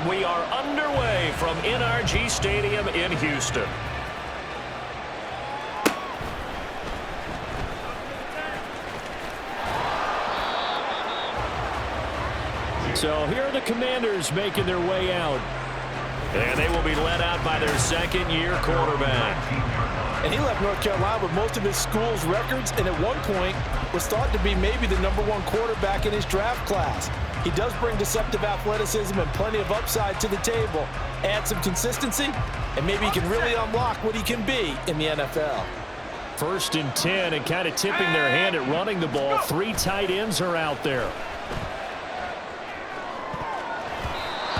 and we are underway from NRG Stadium in Houston. So here are the Commanders making their way out. And they will be led out by their second-year quarterback. And he left North Carolina with most of his school's records, and at one point was thought to be maybe the #1 quarterback in his draft class. He does bring deceptive athleticism and plenty of upside to the table. Add some consistency, and maybe he can really unlock what he can be in the NFL. 1st and 10, and kind of tipping their hand at running the ball. 3 tight ends are out there.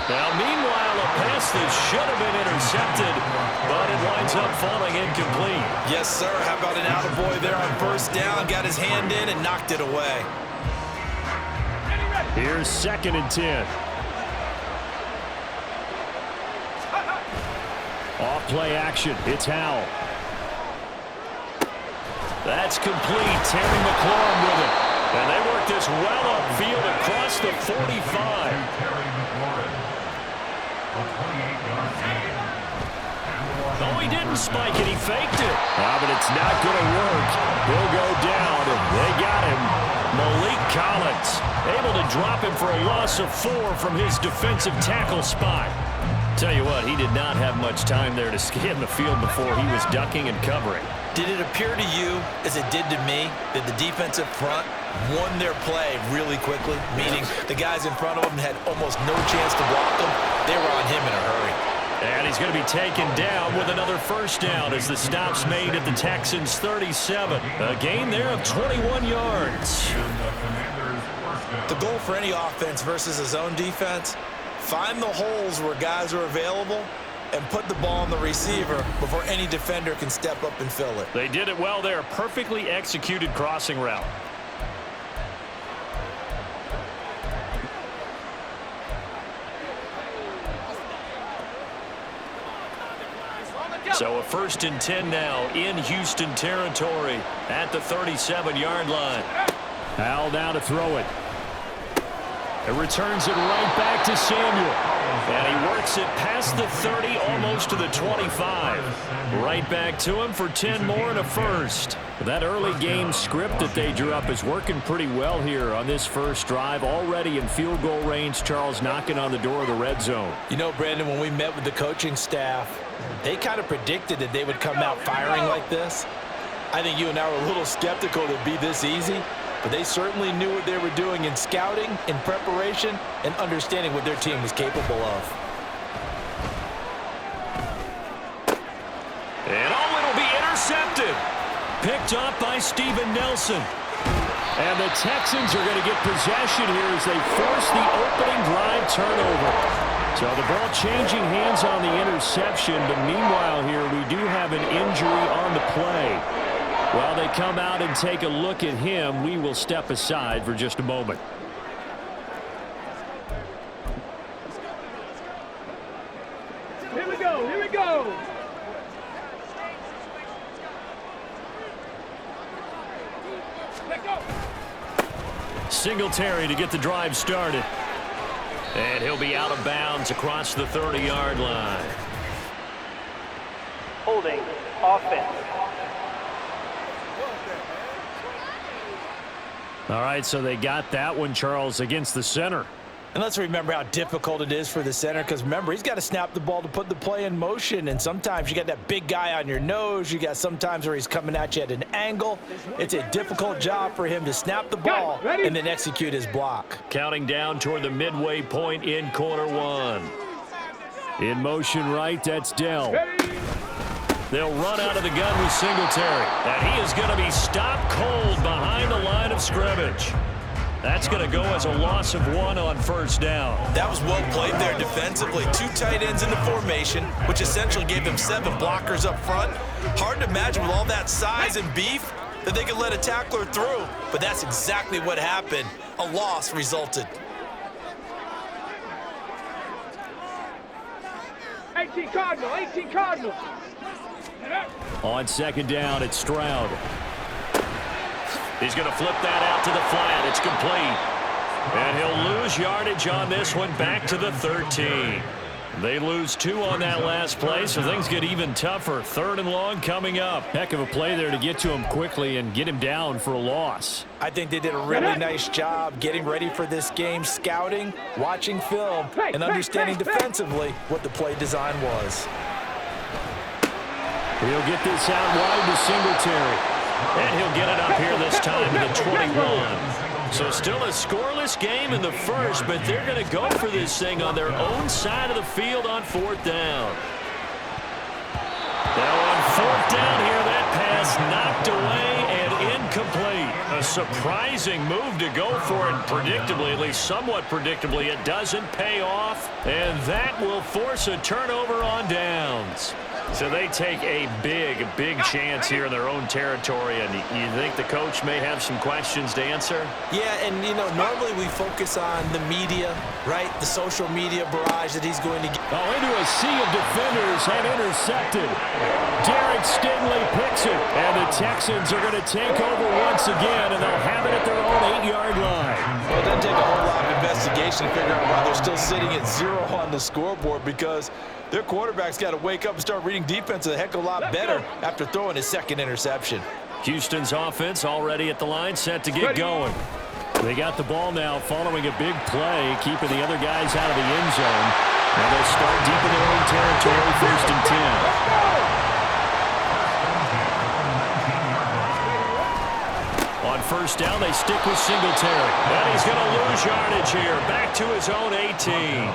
Now, meanwhile, a pass that should have been intercepted, but it winds up falling incomplete. Yes, sir. How about an attaboy there on 1st down? Got his hand in and knocked it away. Here's 2nd and 10. Off play action. It's Howell. That's complete. Terry McLaurin with it. And they work this well upfield across the 45. No, he didn't spike it. He faked it. But it's not going to work. He'll go down, and they got him. Malik Collins able to drop him for a loss of 4 from his defensive tackle spot. Tell you what, he did not have much time there to scan the field before he was ducking and covering. Did it appear to you, as it did to me, that the defensive front won their play really quickly? Meaning the guys in front of them had almost no chance to block them. They were on him in a hurry. And he's going to be taken down with another 1st down as the stop's made at the Texans' 37. A gain there of 21 yards. The goal for any offense versus a zone defense, find the holes where guys are available and put the ball on the receiver before any defender can step up and fill it. They did it well there. Perfectly executed crossing route. So a 1st and 10 now in Houston territory at the 37-yard line. Howell now to throw it. It returns it right back to Samuel. And he works it past the 30, almost to the 25. Right back to him for 10 more and a 1st. That early game script that they drew up is working pretty well here on this 1st drive. Already in field goal range, Charles knocking on the door of the red zone. You know, Brandon, when we met with the coaching staff, they kind of predicted that they would come out firing like this. I think you and I were a little skeptical that it'd be this easy. But they certainly knew what they were doing in scouting, in preparation, and understanding what their team was capable of. And it'll be intercepted. Picked up by Steven Nelson. And the Texans are going to get possession here as they force the opening drive turnover. So the ball changing hands on the interception, but meanwhile here we do have an injury on the play. While they come out and take a look at him, we will step aside for just a moment. Here we go, here we go. Let go. Singletary to get the drive started. And he'll be out of bounds across the 30-yard line. Holding offense. All right, so they got that one, Charles, against the center. And let's remember how difficult it is for the center, because remember, he's got to snap the ball to put the play in motion, and sometimes you got that big guy on your nose. You got sometimes where he's coming at you at an angle. It's a difficult job for him to snap the ball and then execute his block. Counting down toward the midway point in quarter 1. In motion right, that's Dell. They'll run out of the gun with Singletary. And he is going to be stopped cold behind the line of scrimmage. That's going to go as a loss of 1 on 1st down. That was well played there defensively. 2 tight ends in the formation, which essentially gave them 7 blockers up front. Hard to imagine with all that size and beef that they could let a tackler through. But that's exactly what happened. A loss resulted. 18 Cardinal, 18 Cardinal. On 2nd down, it's Stroud. He's going to flip that out to the flat. It's complete. And he'll lose yardage on this one, back to the 13. They lose 2 on that last play, so things get even tougher. 3rd and long coming up. Heck of a play there to get to him quickly and get him down for a loss. I think they did a really nice job getting ready for this game, scouting, watching film, and understanding defensively what the play design was. He'll get this out wide to Singletary. And he'll get it up here this time to the 21. So still a scoreless game in the first, but they're going to go for this thing on their own side of the field on 4th down. Now on 4th down here, that pass knocked away and incomplete. A surprising move to go for it, and predictably, at least somewhat predictably, it doesn't pay off, and that will force a turnover on downs. So they take a big chance here in their own territory, and you think the coach may have some questions to answer? Yeah, and, normally we focus on the media, right? The social media barrage that he's going to get. Oh, into a sea of defenders and intercepted. Derek Stingley picks it, and the Texans are going to take over once again, and they'll have it at their own 8-yard line. Well, it doesn't take a whole lot of investigation to figure out why they're still sitting at 0 on the scoreboard, because their quarterback's got to wake up and start reading defense a heck of a lot better after throwing his 2nd interception. Houston's offense already at the line, set to get going. They got the ball now following a big play, keeping the other guys out of the end zone. And they'll start deep in their own territory, 1st and 10. On 1st down, they stick with Singletary. And he's going to lose yardage here, back to his own 18.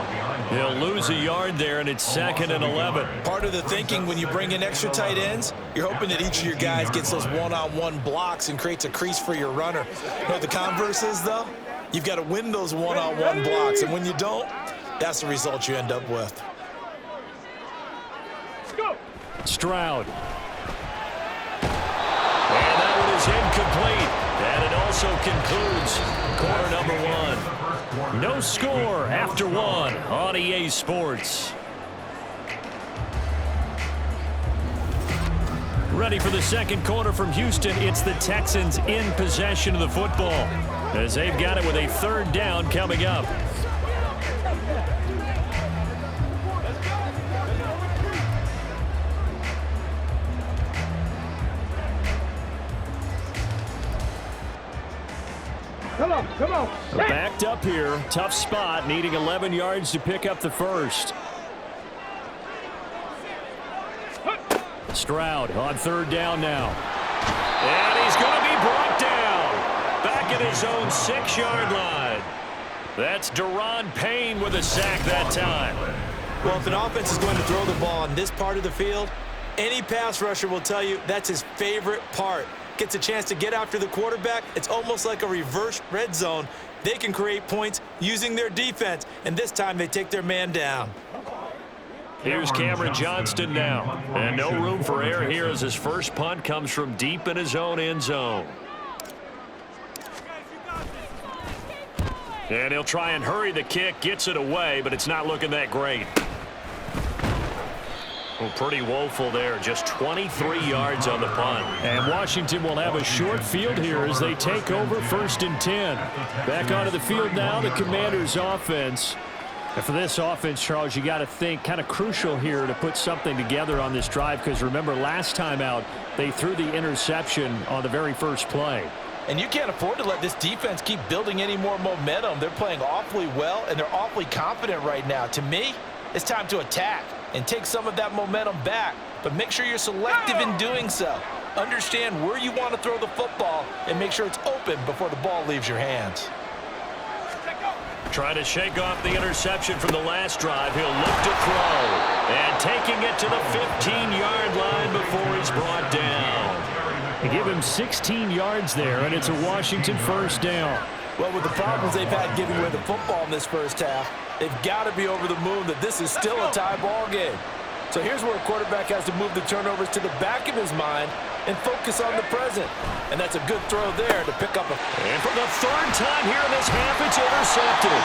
He'll lose a yard there, and it's 2nd and 11. Part of the thinking when you bring in extra tight ends, you're hoping that each of your guys gets those one-on-one blocks and creates a crease for your runner. You know what the converse is, though? You've got to win those one-on-one blocks, and when you don't, that's the result you end up with. Go. Stroud. And that one is incomplete. And it also concludes quarter number 1. No score after 1 on EA Sports. Ready for the second quarter from Houston. It's the Texans in possession of the football, as they've got it with a 3rd down coming up. Come on. Backed up here. Tough spot, needing 11 yards to pick up the first. Stroud on 3rd down now. And he's going to be brought down. Back at his own 6-yard line. That's Deron Payne with a sack that time. Well, if an offense is going to throw the ball on this part of the field, any pass rusher will tell you that's his favorite part. Gets a chance to get after the quarterback. It's almost like a reverse red zone. They can create points using their defense, and this time they take their man down. Here's Cameron Johnston now. And no room for error here as his first punt comes from deep in his own end zone. And he'll try and hurry the kick, gets it away, but it's not looking that great. Well, pretty woeful there, just 23 yards on the punt. And Washington will have a short field here as they take over 1st and 10. Back onto the field now, the Commanders' offense. And for this offense, Charles, you got to think kind of crucial here to put something together on this drive, because remember last time out, they threw the interception on the very first play. And you can't afford to let this defense keep building any more momentum. They're playing awfully well, and they're awfully confident right now. To me, it's time to attack and take some of that momentum back, but make sure you're selective in doing so. Understand where you want to throw the football and make sure it's open before the ball leaves your hands. Trying to shake off the interception from the last drive. He'll look to throw. And taking it to the 15-yard line before he's brought down. They give him 16 yards there, and it's a Washington 1st down. Well, with the problems they've had giving away the football in this first half, they've got to be over the moon that this is still a tie ball game. So here's where a quarterback has to move the turnovers to the back of his mind and focus on the present. And that's a good throw there to pick up a... And for the third time here in this half, it's intercepted.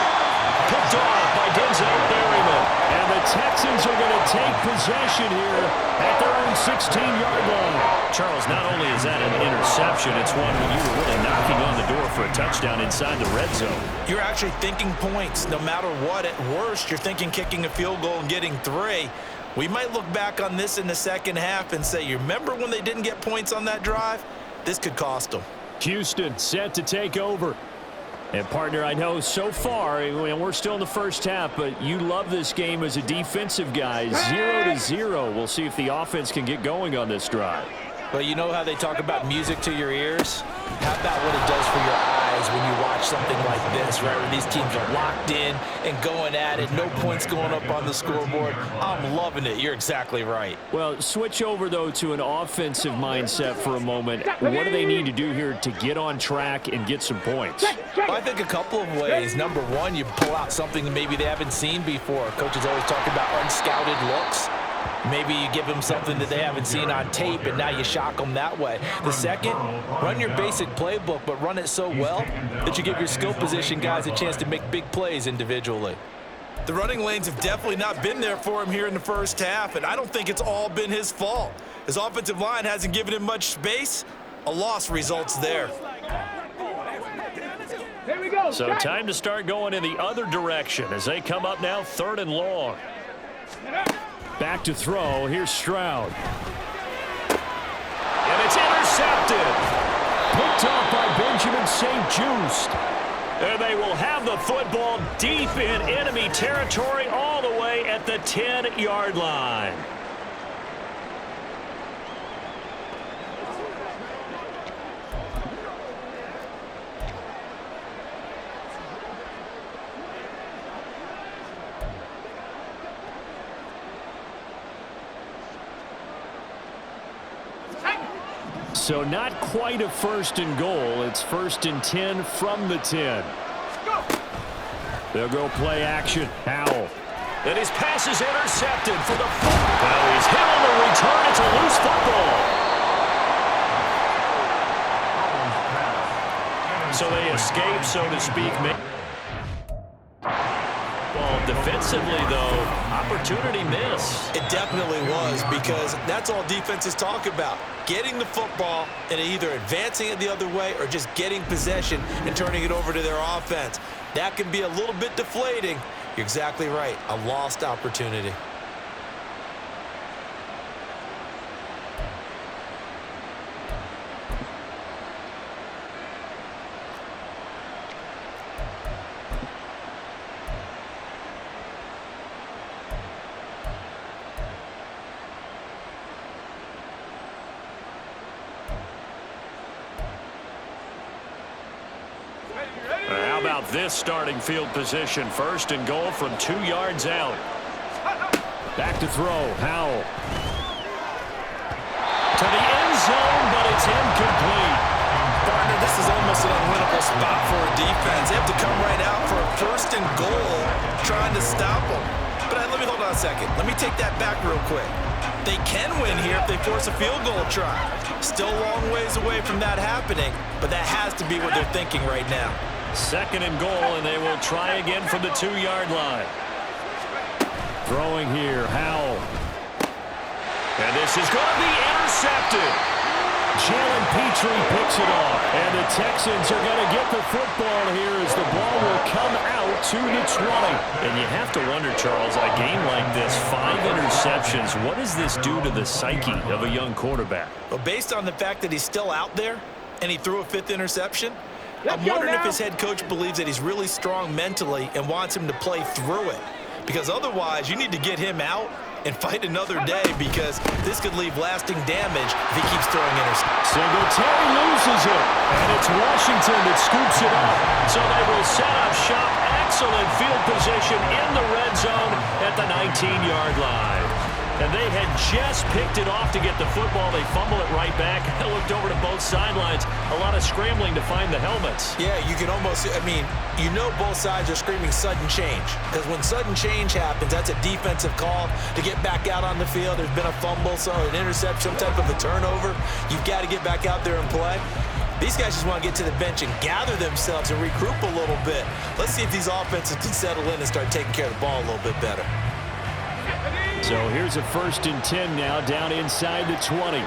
Picked off by Denzel Berryman. And the Texans are going to take possession here at their own 16-yard line. Charles, not only is that an interception, it's one when you were really knocking on the door for a touchdown inside the red zone. You're actually thinking points. No matter what, at worst, you're thinking kicking a field goal and getting 3. We might look back on this in the second half and say, you remember when they didn't get points on that drive? This could cost them. Houston set to take over. And, partner, I know so far, and we're still in the first half, but you love this game as a defensive guy. 0-0. We'll see if the offense can get going on this drive. Well, you know how they talk about music to your ears? How about what it does for your eyes when you watch something like this, right, where these teams are locked in and going at it, no points going up on the scoreboard? I'm loving it. You're exactly right. Well, switch over, though, to an offensive mindset for a moment. What do they need to do here to get on track and get some points? Well, I think a couple of ways. Number one, you pull out something that maybe they haven't seen before. Coaches always talk about unscouted looks. Maybe you give them something that they haven't seen on tape, and now you shock them that way. The second, run your basic playbook, but run it so well that you give your skill position guys a chance to make big plays individually. The running lanes have definitely not been there for him here in the first half, and I don't think it's all been his fault. His offensive line hasn't given him much space. A loss results there. Here we go. So time to start going in the other direction as they come up now 3rd and long. Back to throw. Here's Stroud. And it's intercepted. Picked off by Benjamin St-Juste. And they will have the football deep in enemy territory all the way at the 10-yard line. So not quite a 1st and goal. It's 1st and 10 from the 10. They'll go play action. Howell. And his pass is intercepted for the football. Well, he's hit on the return. It's a loose football. So they escape, so to speak. Well, defensively, though, opportunity miss. It definitely was, because that's all defenses talk about. Getting the football and either advancing it the other way or just getting possession and turning it over to their offense. That can be a little bit deflating. You're exactly right. A lost opportunity. How about this starting field position? 1st and goal from 2 yards out. Back to throw. Howell. To the end zone, but it's incomplete. Partner, this is almost an unwinnable spot for a defense. They have to come right out for a 1st and goal trying to stop them. But let me hold on a second. Let me take that back real quick. They can win here if they force a field goal try. Still a long ways away from that happening, but that has to be what they're thinking right now. 2nd and goal, and they will try again from the 2-yard line. Throwing here, Howell. And this is going to be intercepted. Jalen Petrie picks it off. And the Texans are going to get the football here as the ball will come out to the 20. And you have to wonder, Charles, a game like this, 5 interceptions, what does this do to the psyche of a young quarterback? Well, based on the fact that he's still out there and he threw a 5th interception, I'm wondering if his head coach believes that he's really strong mentally and wants him to play through it. Because otherwise, you need to get him out and fight another day, because this could leave lasting damage if he keeps throwing interceptions. Singletary loses it, and it's Washington that scoops it up. So they will set up shop. Excellent field position in the red zone at the 19-yard line. and they had just picked it off to get the football. They fumble it right back. I looked over to both sidelines. A lot of scrambling to find the helmets. Yeah, you can almost, I mean, you know both sides are screaming sudden change. Because when sudden change happens, that's a defensive call to get back out on the field. There's been a fumble, so an interception, some type of a turnover. You've got to get back out there and play. These guys just want to get to the bench and gather themselves and regroup a little bit. Let's see if these offenses can settle in and start taking care of the ball a little bit better. So here's a 1st and 10 now, down inside the 20.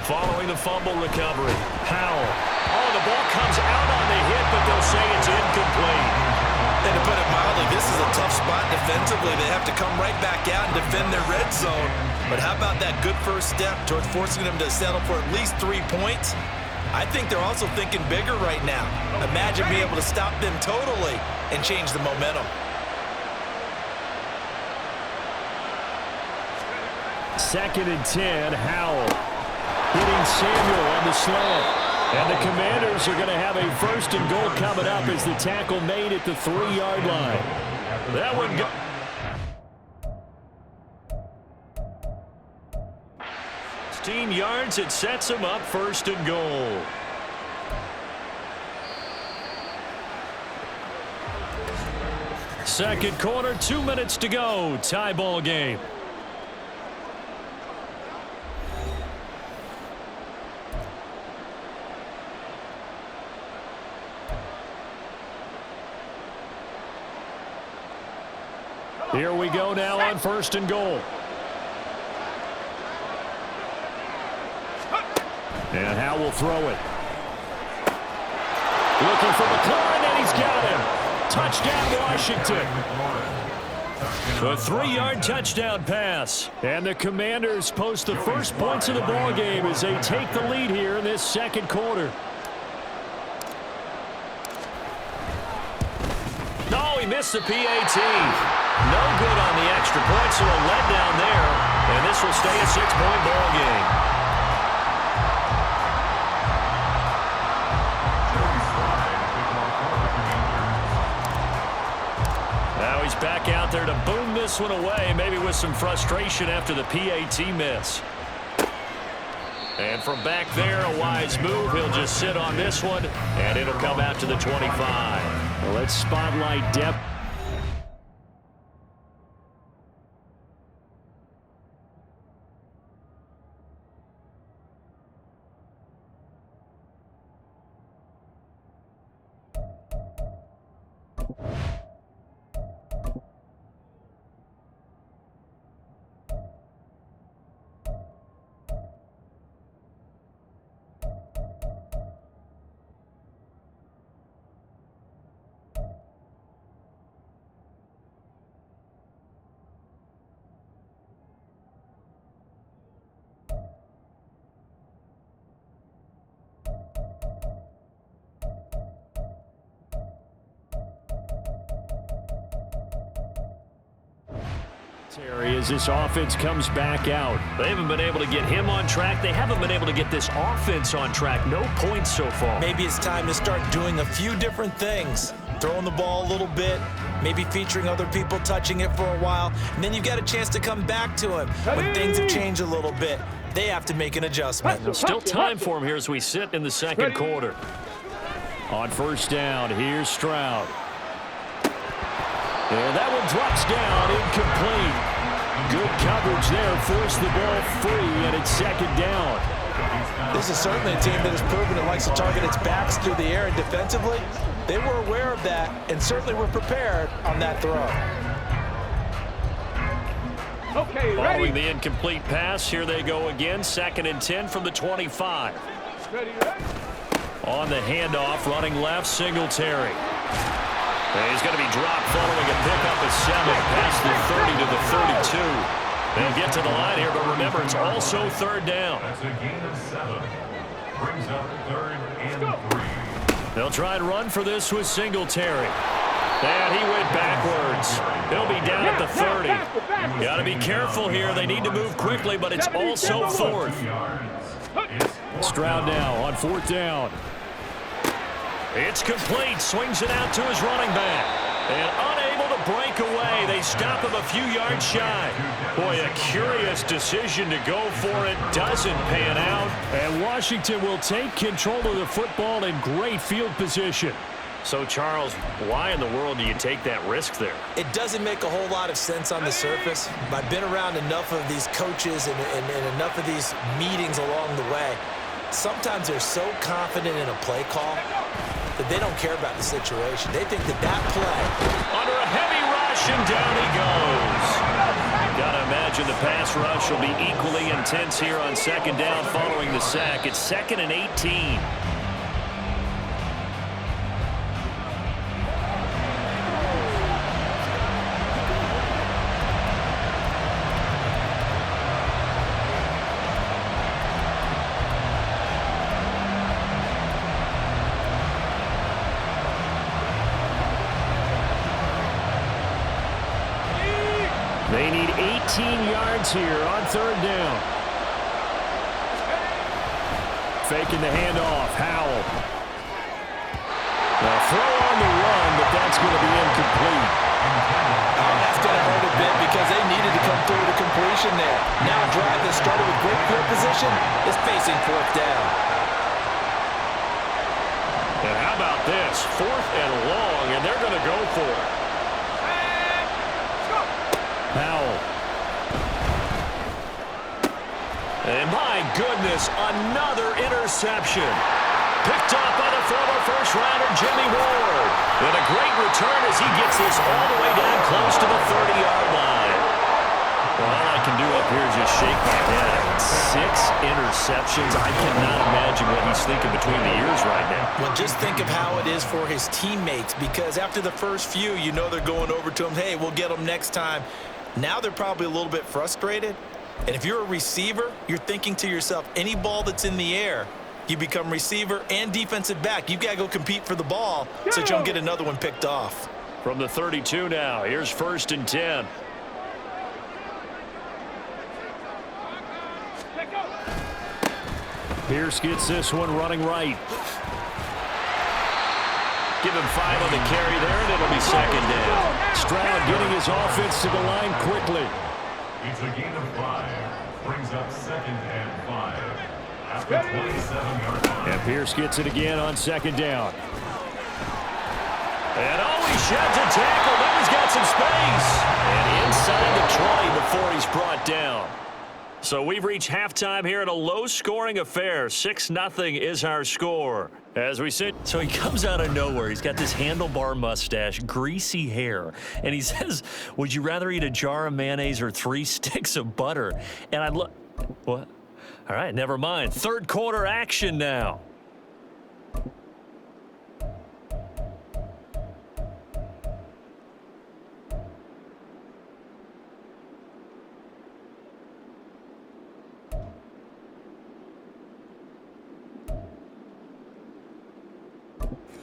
Following the fumble recovery, Howell. Oh, the ball comes out on the hit, but they'll say it's incomplete. And to put it mildly, this is a tough spot defensively. They have to come right back out and defend their red zone. But how about that good first step towards forcing them to settle for at least 3 points? I think they're also thinking bigger right now. Imagine being able to stop them totally and change the momentum. 2nd and 10, Howell hitting Samuel on the slant. And the Commanders are going to have a 1st and goal coming up as the tackle made at the 3-yard line. That one go. 16 yards, it sets him up 1st and goal. Second quarter, 2 minutes to go. Tie ball game. Here we go now on 1st and goal. And Howell will throw it. Looking for McLaurin, and he's got him. Touchdown, Washington. A 3-yard touchdown pass. And the Commanders post the first points of the ball game as they take the lead here in this 2nd quarter. No, he missed the PAT. No good on the extra point, so a letdown there. And this will stay a 6-point ball game. Now he's back out there to boom this one away, maybe with some frustration after the PAT miss. And from back there, a wise move. He'll just sit on this one, and it'll come out to the 25. Well, let's spotlight depth. As this offense comes back out. They haven't been able to get him on track. They haven't been able to get this offense on track. No points so far. Maybe it's time to start doing a few different things. Throwing the ball a little bit, maybe featuring other people touching it for a while, and then you've got a chance to come back to him when things have changed a little bit. They have to make an adjustment. There's still time for him here as we sit in the 2nd quarter. On 1st down, here's Stroud. And that one drops down, incomplete. Good coverage there, forced the ball free, and it's 2nd down. This is certainly a team that has proven it likes to target its backs through the air, and defensively, they were aware of that and certainly were prepared on that throw. Okay, Following ready? the incomplete pass, here they go again. 2nd and 10 from the 25. Ready? On the handoff, running left, Singletary. And he's going to be dropped following a pickup of 7 past the 30 to the 32. They'll get to the line here, but remember, it's also 3rd down. That's a gain of 7. Brings up 3rd and 3. They'll try and run for this with Singletary. And he went backwards. He'll be down at the 30. Got to be careful here. They need to move quickly, but it's also 4th. Stroud now on 4th down. It's complete. Swings it out to his running back. And unable to break away. They stop him a few yards shy. Boy, a curious decision to go for it. Doesn't pan out. And Washington will take control of the football in great field position. So, Charles, why in the world do you take that risk there? It doesn't make a whole lot of sense on the surface. I've been around enough of these coaches and enough of these meetings along the way. Sometimes they're so confident in a play call that they don't care about the situation. They think that play. Under a heavy rush, and down he goes. Got to imagine the pass rush will be equally intense here on second down following the sack. It's 2nd and 18. They need 18 yards here on third down. Faking the handoff. Howell. Now throw on the run, but that's going to be incomplete. That's going to hurt a bit because they needed to come through the completion there. Now a drive that started with great field position is facing 4th down. And how about this? 4th and long, and they're going to go for it. Howell. And my goodness, another interception. Picked off by the former first-rounder Jimmy Ward. And a great return as he gets this all the way down close to the 30-yard line. Well, all I can do up here is just shake my head. 6 interceptions. I cannot imagine what he's thinking between the ears right now. Well, just think of how it is for his teammates, because after the first few, you know they're going over to him, hey, we'll get them next time. Now they're probably a little bit frustrated. And if you're a receiver, you're thinking to yourself, any ball that's in the air, you become receiver and defensive back. You've got to go compete for the ball so that you don't get another one picked off. From the 32 now, here's 1st and 10. Pierce gets this one running right. Give him 5 on the carry there, and it'll be 2nd down. Stroud getting his offense to the line quickly. It's a gain of 5. Brings up 2nd and 5. After 27-yard line. And Pierce gets it again on 2nd down. And he sheds a tackle. Now he's got some space. And inside the 20 before he's brought down. So we've reached halftime here in a low-scoring affair. 6-0 is our score. As we sit, so he comes out of nowhere. He's got this handlebar mustache, greasy hair, and he says, would you rather eat a jar of mayonnaise or 3 sticks of butter? And I look, what? All right, never mind. 3rd quarter action now.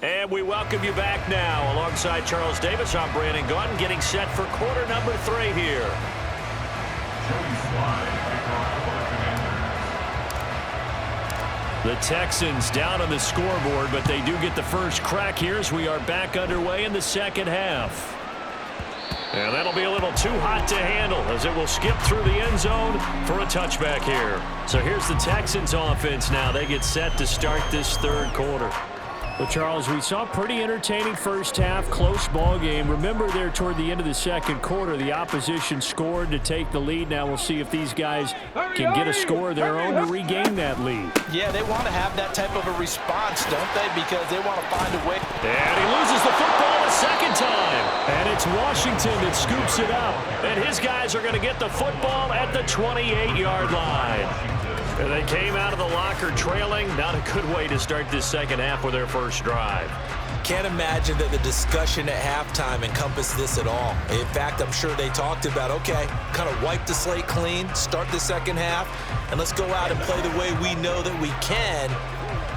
And we welcome you back now. Alongside Charles Davis, I'm Brandon Gaudin, getting set for quarter number 3 here. The Texans down on the scoreboard, but they do get the first crack here as we are back underway in the 2nd half. And that'll be a little too hot to handle as it will skip through the end zone for a touchback here. So here's the Texans offense now. They get set to start this 3rd quarter. Well, Charles, we saw a pretty entertaining first half, close ball game. Remember there toward the end of the 2nd quarter, the opposition scored to take the lead. Now we'll see if these guys can get a score of their own to regain that lead. Yeah, they want to have that type of a response, don't they? Because they want to find a way. And he loses the football a 2nd time. And it's Washington that scoops it up. And his guys are going to get the football at the 28-yard line. And they came out of the locker trailing. Not a good way to start this 2nd half with their first drive. Can't imagine that the discussion at halftime encompassed this at all. In fact, I'm sure they talked about, okay, kind of wipe the slate clean, start the 2nd half, and let's go out and play the way we know that we can.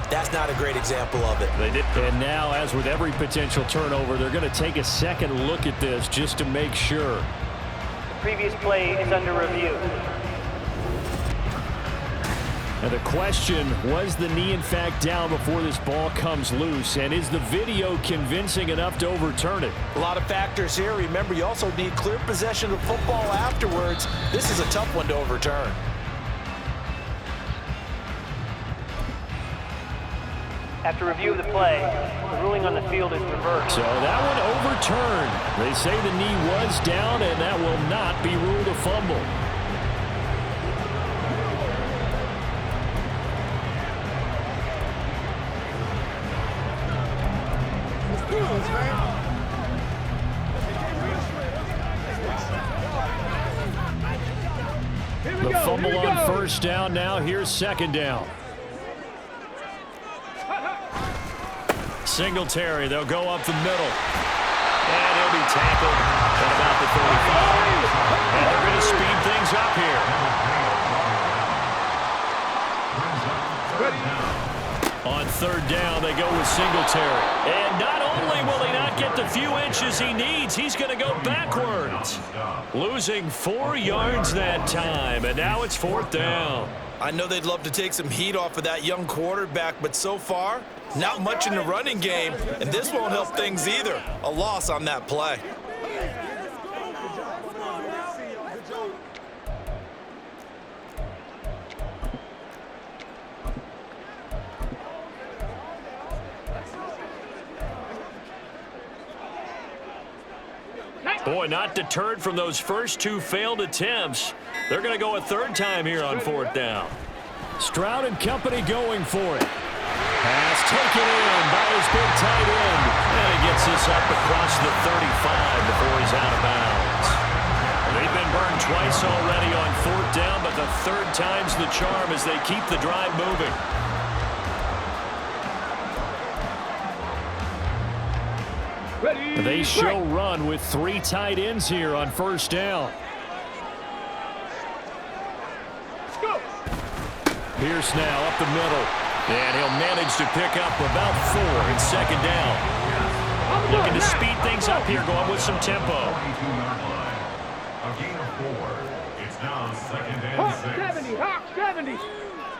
That's not a great example of it. They did. And now, as with every potential turnover, they're going to take a second look at this just to make sure. The previous play is under review. And the question, was the knee in fact down before this ball comes loose? And is the video convincing enough to overturn it? A lot of factors here. Remember, you also need clear possession of the football afterwards. This is a tough one to overturn. After review of the play, the ruling on the field is reversed. So that one overturned. They say the knee was down, and that will not be ruled a fumble. The fumble on first down. Now here's second down. Singletary, they'll go up the middle. And he'll be tackled at about the 35. And they're going to speed things up here. On third down, they go with Singletary. And not only will he not get the few inches he needs, he's going to go backwards. Losing 4 yards that time, and now it's fourth down. I know they'd love to take some heat off of that young quarterback, but so far, not much in the running game, and this won't help things either. A loss on that play. Boy, not deterred from those first 2 failed attempts. They're going to go a third time here on fourth down. Stroud and company going for it. Pass taken in by his big tight end. And he gets this up across the 35 before he's out of bounds. They've been burned twice already on fourth down, but the third time's the charm as they keep the drive moving. They show run with 3 tight ends here on first down. Pierce now up the middle. And he'll manage to pick up about 4 in second down. Looking to speed things up here, going with some tempo. A gain of 4. It's now second and 6. 70, Hawk 70.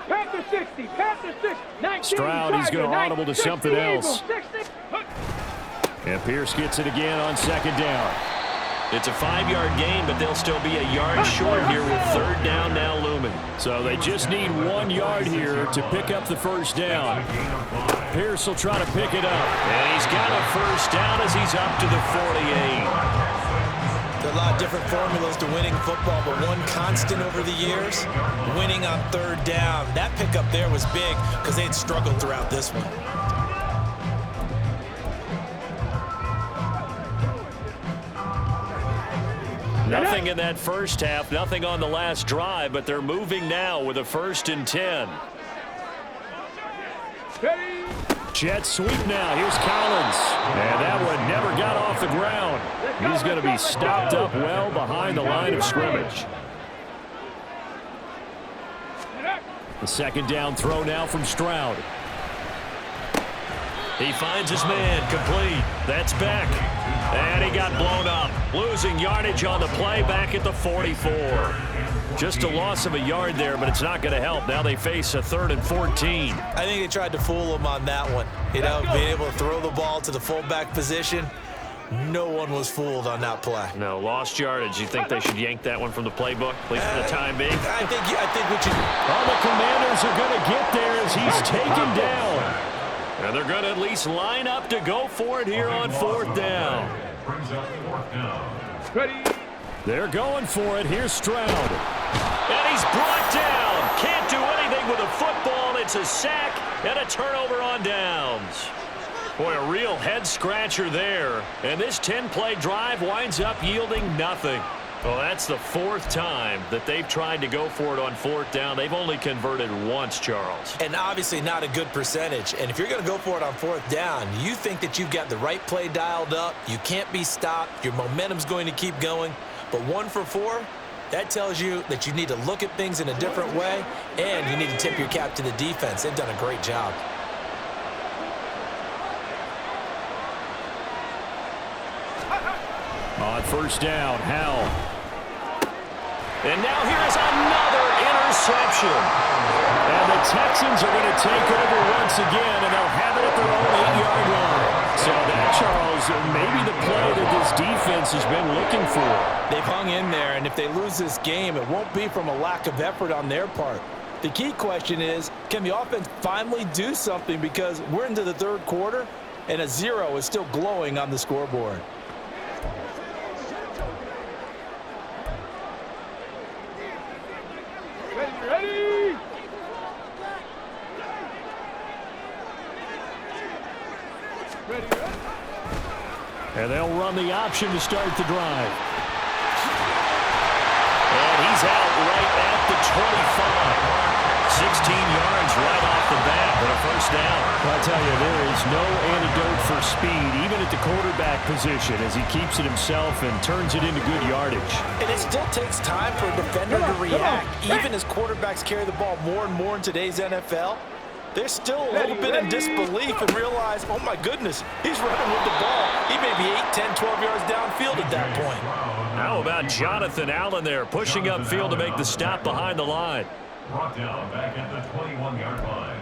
Panther 60, Panther 60. 19, Stroud, he's going to audible to something else. 60. And Pierce gets it again on second down. It's a 5-yard gain, but they'll still be a yard short here with third down now looming. So they just need 1 yard here to pick up the first down. Pierce will try to pick it up. And he's got a first down as he's up to the 48. There are a lot of different formulas to winning football, but one constant over the years, winning on third down. That pickup there was big because they had struggled throughout this one. Nothing in that first half, nothing on the last drive, but they're moving now with a 1st and 10. Jet sweep now. Here's Collins. And that one never got off the ground. He's going to be stopped up well behind the line of scrimmage. The second down throw now from Stroud. He finds his man, complete. That's Beck. And he got blown up. Losing yardage on the play back at the 44. Just a loss of a yard there, but it's not going to help. Now they face a 3rd and 14. I think they tried to fool him on that one. You know, being able to throw the ball to the fullback position. No one was fooled on that play. No, lost yardage. You think they should yank that one from the playbook, at least for the time being? I think what you... All the Commanders are going to get there as he's taken down. And they're going to at least line up to go for it here on fourth down. Brings up fourth down. Ready. They're going for it. Here's Stroud. And he's brought down. Can't do anything with a football. It's a sack and a turnover on downs. Boy, a real head-scratcher there. And this 10-play drive winds up yielding nothing. Well, that's the 4th time that they've tried to go for it on fourth down. They've only converted once, Charles. And obviously not a good percentage. And if you're going to go for it on fourth down, you think that you've got the right play dialed up. You can't be stopped. Your momentum's going to keep going. But 1 for 4, that tells you that you need to look at things in a different way, and you need to tip your cap to the defense. They've done a great job. On first down, Howell. And now here is another interception. And the Texans are going to take over once again, and they'll have it at their own 8-yard line. So that, Charles, maybe the play that this defense has been looking for. They've hung in there, and if they lose this game, it won't be from a lack of effort on their part. The key question is, can the offense finally do something, because we're into the third quarter, and a 0 is still glowing on the scoreboard. Ready? And they'll run the option to start the drive. And he's out right at the 25. 16 yards right off the bat for a first down. I'll tell you, there is no antidote for speed, even at the quarterback position, as he keeps it himself and turns it into good yardage. And it still takes time for a defender to react. Even as quarterbacks carry the ball more and more in today's NFL, they're still a little bit in disbelief and realize, oh my goodness, he's running with the ball. He may be 8, 10, 12 yards downfield at that point. How about Jonathan Allen there, pushing upfield to make the stop behind the line? Brought down back at the 21-yard line.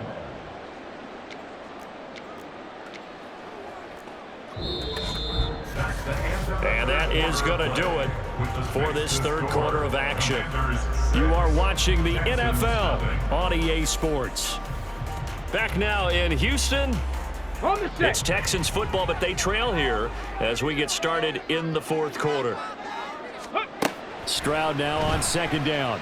And that is going to do it for this third quarter of action. You are watching the NFL on EA Sports. Back now in Houston, it's Texans football, but they trail here as we get started in the fourth quarter. Stroud now on second down.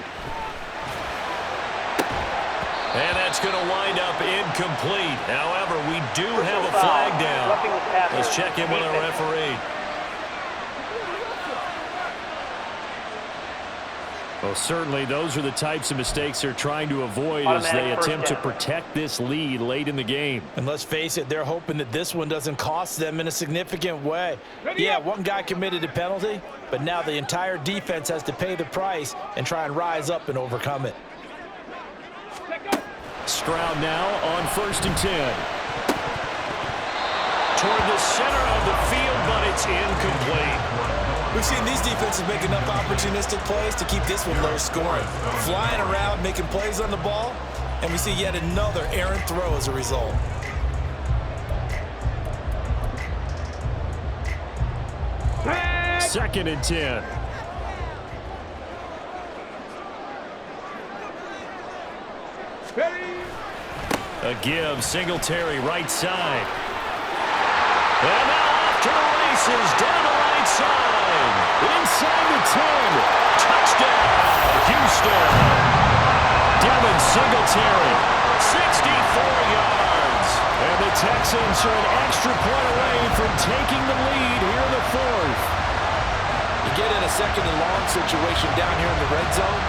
And that's going to wind up incomplete. However, we do have a flag down. Let's check in with our referee. Well, certainly those are the types of mistakes they're trying to avoid as they attempt to protect this lead late in the game. And let's face it, they're hoping that this one doesn't cost them in a significant way. Yeah, one guy committed a penalty, but now the entire defense has to pay the price and try and rise up and overcome it. Stroud now on 1st and 10. Toward the center of the field, but it's incomplete. We've seen these defenses make enough opportunistic plays to keep this one low scoring. Flying around, making plays on the ball, and we see yet another errant throw as a result. Second and 10. A give, Singletary right side. And now off to the races, down the right side. Inside the 10. Touchdown, Houston. Devin Singletary, 64 yards. And the Texans are an extra point away from taking the lead here in the fourth. You get in a second and long situation down here in the red zone,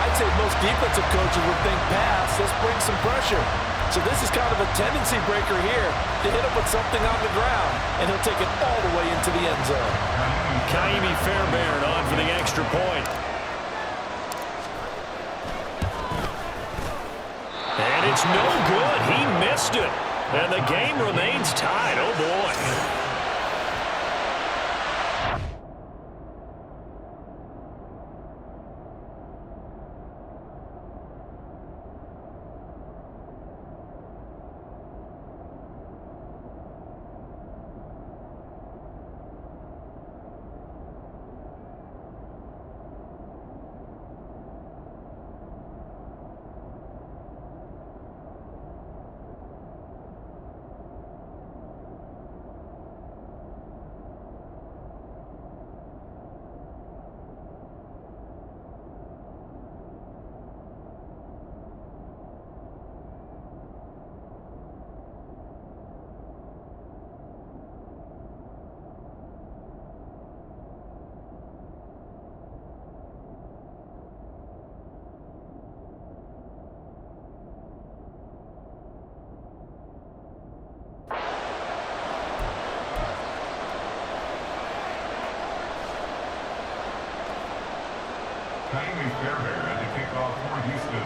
I'd say most defensive coaches would think pass, let's bring some pressure. So this is kind of a tendency breaker here to hit him with something on the ground, and he'll take it all the way into the end zone. Kaimi Fairbairn on for the extra point. And it's no good. He missed it. And the game remains tied. Oh, boy. Kaimi Fairbairn at the kickoff for Houston.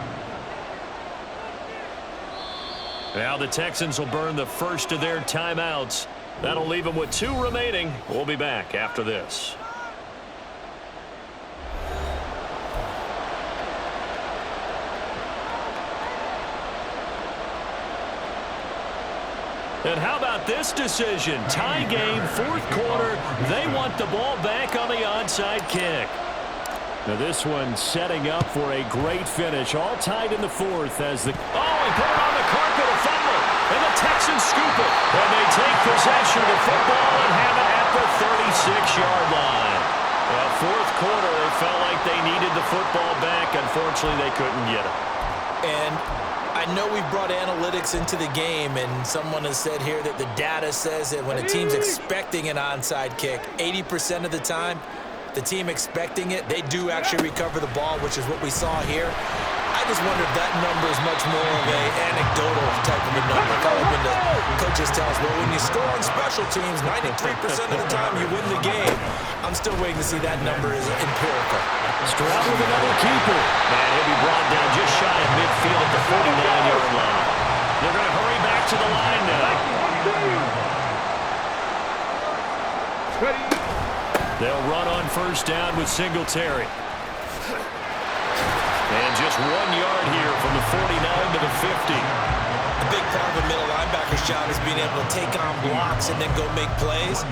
Now the Texans will burn the first of their timeouts. That'll leave them with 2 remaining. We'll be back after this. And how about this decision? Tie game, fourth quarter. They want the ball back on the onside kick. Now this one setting up for a great finish. All tied in the fourth as the... Oh, he put it on the carpet, a fumble. And the Texans scoop it. And they take possession of the football and have it at the 36-yard line. Well, fourth quarter, they felt like they needed the football back. Unfortunately, they couldn't get it. And I know we've brought analytics into the game, and someone has said here that the data says that when a team's expecting an onside kick, 80% of the time, the team expecting it, they do actually recover the ball, which is what we saw here. I just wonder if that number is much more of an anecdotal type of a number. Kind of when the coaches tell us, well, when you score on special teams, 93% of the time you win the game. I'm still waiting to see that number is empirical. Stroud with another keeper. And he'll be brought down just shy of midfield at the 49-yard line. They're going to hurry back to the line now. They'll run on first down with Singletary. And just 1 yard here from the 49 to the 50. A big part of a middle linebacker's job is being able to take on blocks and then go make plays.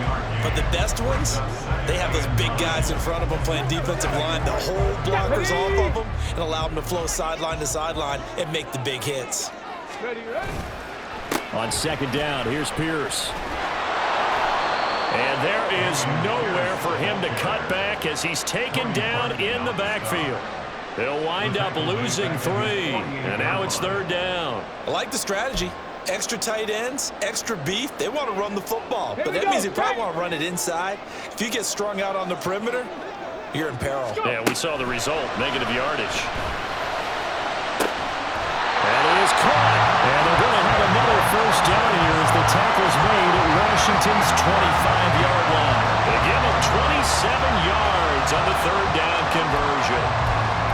But the best ones, they have those big guys in front of them playing defensive line to hold blockers off of them and allow them to flow sideline to sideline and make the big hits. On second down, here's Pierce. And there is nowhere for him to cut back as he's taken down in the backfield. They'll wind up losing 3, and now it's third down. I like the strategy. Extra tight ends, extra beef. They want to run the football, but that means they probably want to run it inside. If you get strung out on the perimeter, you're in peril. Yeah, we saw the result, negative yardage. That is caught. And they're going to have another first down here as the tackle's made at Washington's 25-yard line. They give him 27 yards on the third down conversion.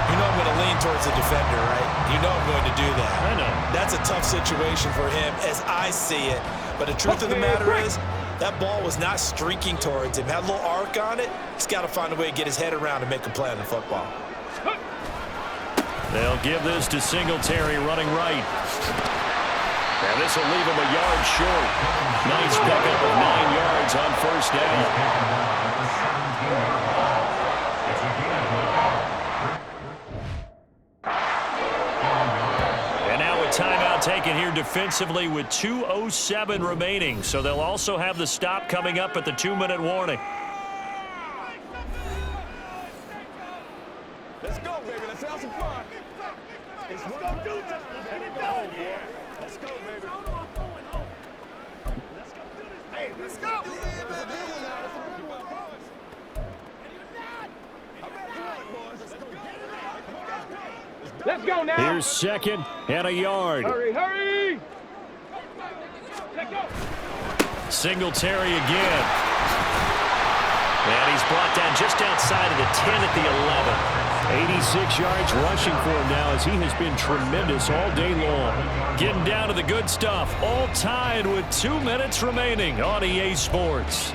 You know I'm going to lean towards the defender, right? You know I'm going to do that. I know. That's a tough situation for him as I see it. But the truth of the matter is, that ball was not streaking towards him. Had a little arc on it. He's got to find a way to get his head around and make a play on the football. They'll give this to Singletary running right. And this will leave him a yard short. Nice pickup of 9 yards on first down. Timeout taken here defensively with 2:07 remaining. So they'll also have the stop coming up at the 2-minute warning. Let's go, baby. Let's have some fun. Let's go do this. Let's go, baby. Let's go do this. Hey, let's go. Let's go now. Here's second and a yard. Hurry, hurry. Let's go. Singletary again. And he's brought down just outside of the 10 at the 11. 86 yards rushing for him now as he has been tremendous all day long. Getting down to the good stuff. All tied with 2 minutes remaining on EA Sports.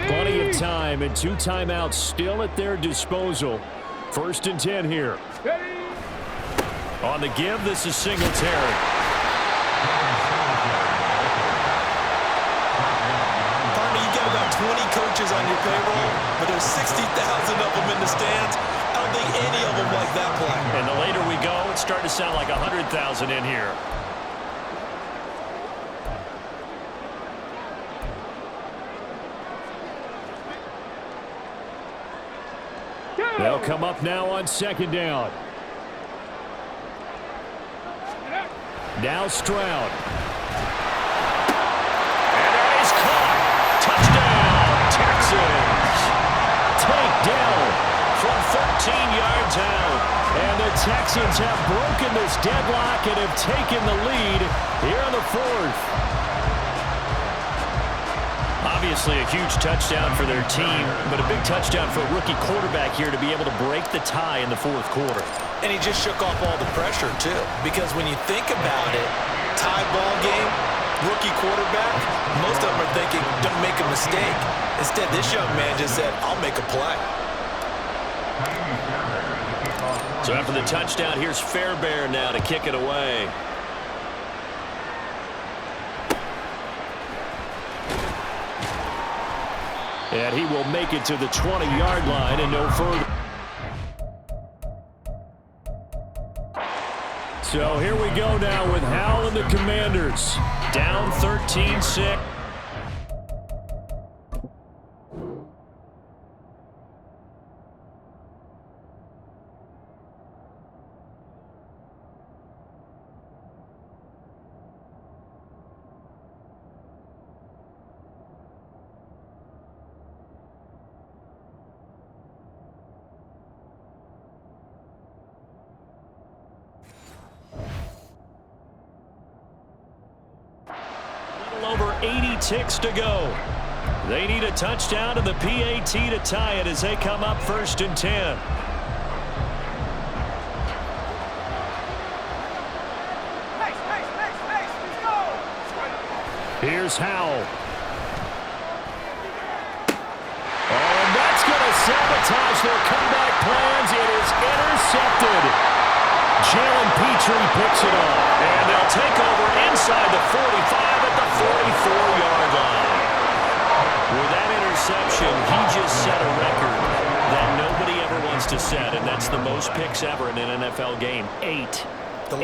Plenty of time and 2 timeouts still at their disposal. First and 10 here. On the give, this is Singletary. Partner, you got about 20 coaches on your payroll, but there's 60,000 of them in the stands. I don't think any of them like that play. And the later we go, it's starting to sound like 100,000 in here. They'll come up now on second down. Now Stroud. And that is caught. Touchdown, Texans. Takedown From 13 yards out. And the Texans have broken this deadlock and have taken the lead here in the fourth. Obviously a huge touchdown for their team, but a big touchdown for a rookie quarterback here to be able to break the tie in the fourth quarter. And he just shook off all the pressure, too. Because when you think about it, tie ball game, rookie quarterback, most of them are thinking, don't make a mistake. Instead, this young man just said, I'll make a play. So after the touchdown, here's Fairbairn now to kick it away. And he will make it to the 20-yard line and no further. So here we go now with Howell and the Commanders. Down 13-6. Over 80 ticks to go. They need a touchdown to the PAT to tie it as they come up 1st and 10. Here's Howell. Oh, and that's going to sabotage their comeback plans. It is intercepted. Jalen Petrie picks it up. And they'll take over inside the 45 at the 44-yard line. With that interception, he just set a record that nobody ever wants to set, and that's the most picks ever in an NFL game. 8. The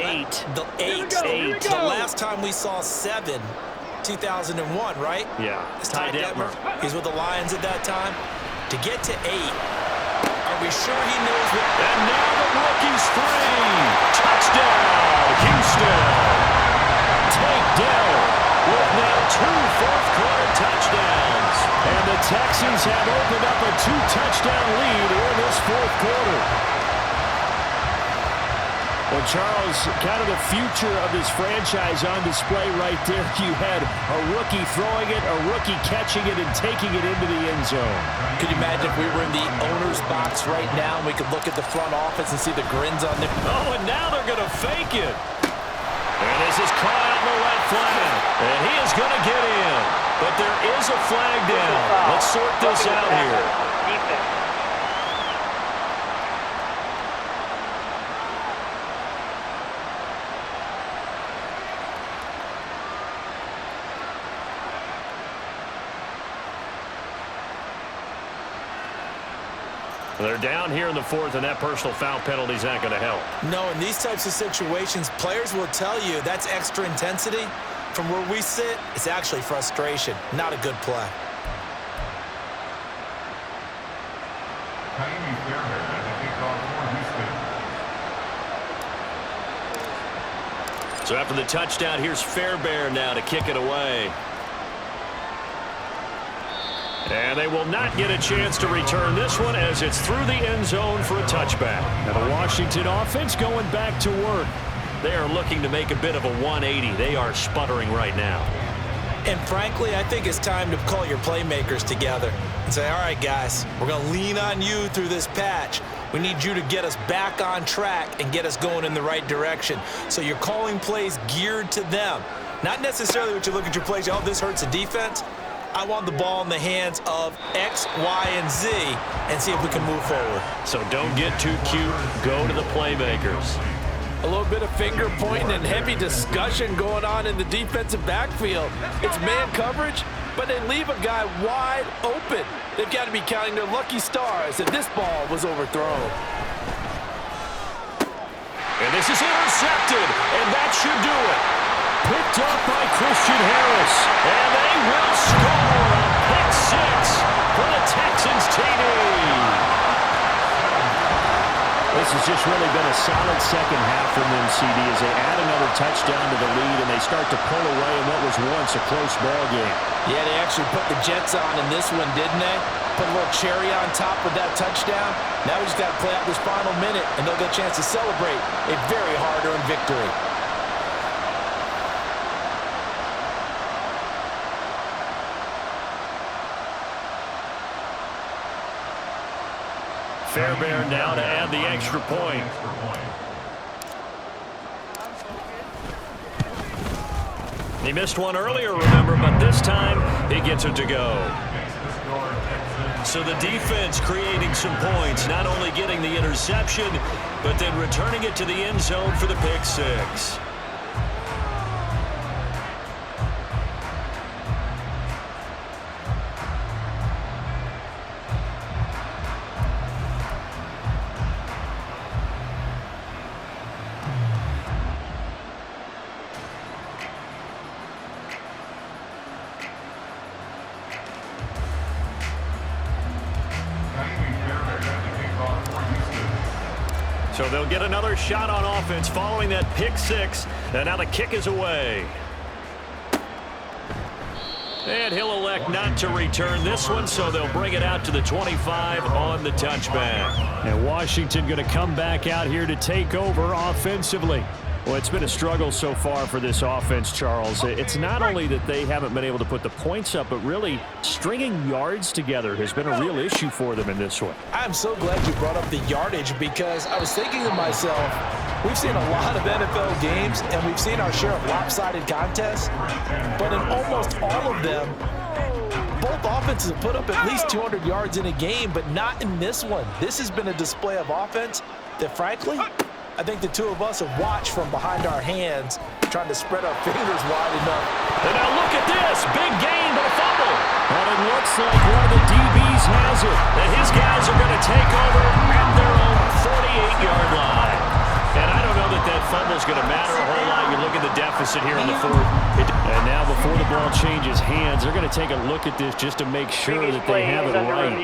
last time we saw 7, 2001, right? Yeah. It's Ty Detmer. He's with the Lions at that time. To get to 8, are we sure he knows what? And now the rookie's free. Touchdown, Houston. Tank Dell with now 2 fourth-quarter touchdowns. And the Texans have opened up a 2-touchdown lead in this 4th quarter. Well, Charles, kind of the future of this franchise on display right there. You had a rookie throwing it, a rookie catching it, and taking it into the end zone. Could you imagine if we were in the owner's box right now and we could look at the front office and see the grins on them? Oh, and now they're going to fake it. And this is caught out in the left flag. And he is going to get in. But there is a flag down. Let's sort this out here. Defense. They're down here in the 4th, and that personal foul penalty is not going to help. No, in these types of situations, players will tell you that's extra intensity. From where we sit, it's actually frustration, not a good play. So after the touchdown, here's Fairbairn now to kick it away. And they will not get a chance to return this one as it's through the end zone for a touchback. Now the Washington offense going back to work. They are looking to make a bit of a 180. They are sputtering right now. And frankly, I think it's time to call your playmakers together and say, all right, guys, we're going to lean on you through this patch. We need you to get us back on track and get us going in the right direction. So you're calling plays geared to them. Not necessarily what you look at your plays, oh, this hurts the defense. I want the ball in the hands of X, Y, and Z and see if we can move forward. So don't get too cute. Go to the playmakers. A little bit of finger pointing and heavy discussion going on in the defensive backfield. It's man coverage, but they leave a guy wide open. They've got to be counting their lucky stars that this ball was overthrown. And this is intercepted, and that should do it. Picked up by Christian Harris. And they will score a pick 6 for the Texans TD. This has just really been a solid second half from them, CD, as they add another touchdown to the lead and they start to pull away in what was once a close ball game. Yeah, they actually put the Jets on in this one, didn't they? Put a little cherry on top with that touchdown. Now we just got to play out this final minute, and they'll get a chance to celebrate a very hard-earned victory. Fairbairn now to add the extra point. He missed one earlier, remember, but this time he gets it to go. So the defense creating some points, not only getting the interception, but then returning it to the end zone for the pick six. So they'll get another shot on offense following that pick six. And now the kick is away. And he'll elect not to return this one, so they'll bring it out to the 25 on the touchback. And Washington going to come back out here to take over offensively. Well, it's been a struggle so far for this offense, Charles. It's not only that they haven't been able to put the points up, but really stringing yards together has been a real issue for them in this one. I'm so glad you brought up the yardage, because I was thinking to myself, we've seen a lot of NFL games, and we've seen our share of lopsided contests, but in almost all of them, both offenses have put up at least 200 yards in a game, but not in this one. This has been a display of offense that, frankly, I think the two of us have watched from behind our hands, trying to spread our fingers wide enough. And now look at this. Big gain, but a fumble. And it looks like one of the DBs has it. And his guys are going to take over at their own 48-yard line. And I don't know that that fumble's going to matter a whole lot. You look at the deficit here in the fourth. And now before the ball changes hands, they're going to take a look at this just to make sure that they have it right.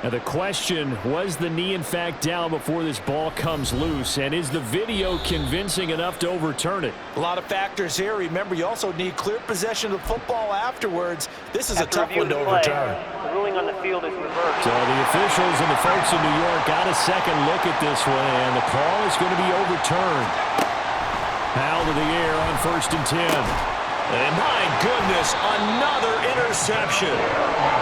Now the question, was the knee in fact down before this ball comes loose? And is the video convincing enough to overturn it? A lot of factors here. Remember, you also need clear possession of football afterwards. This is a tough one to overturn. The ruling on the field is reversed. So the officials and the folks in New York got a second look at this one, and the call is going to be overturned. Foul to the air on 1st and 10. And my goodness, another interception.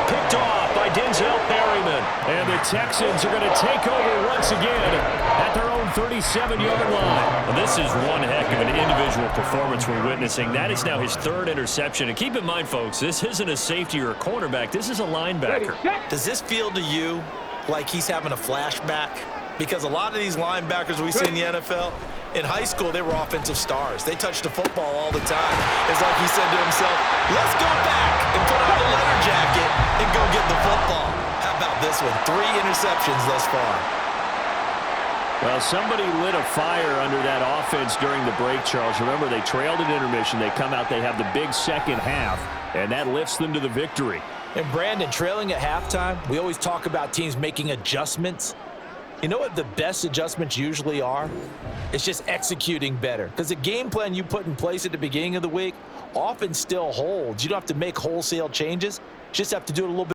Picked off by Denzel Perryman. And the Texans are going to take over once again at their own 37-yard line. Well, this is one heck of an individual performance we're witnessing. That is now his 3rd interception. And keep in mind, folks, this isn't a safety or a cornerback. This is a linebacker. Does this feel to you like he's having a flashback? Because a lot of these linebackers we see in the NFL, in high school, they were offensive stars. They touched the football all the time. It's like he said to himself, let's go back and put on the leather jacket and go get the football. How about this one? 3 interceptions thus far. Well, somebody lit a fire under that offense during the break, Charles. Remember, they trailed at intermission. They come out, they have the big second half, and that lifts them to the victory. And Brandon, trailing at halftime, we always talk about teams making adjustments. You know what the best adjustments usually are? It's just executing better. Because the game plan you put in place at the beginning of the week often still holds. You don't have to make wholesale changes. You just have to do it a little bit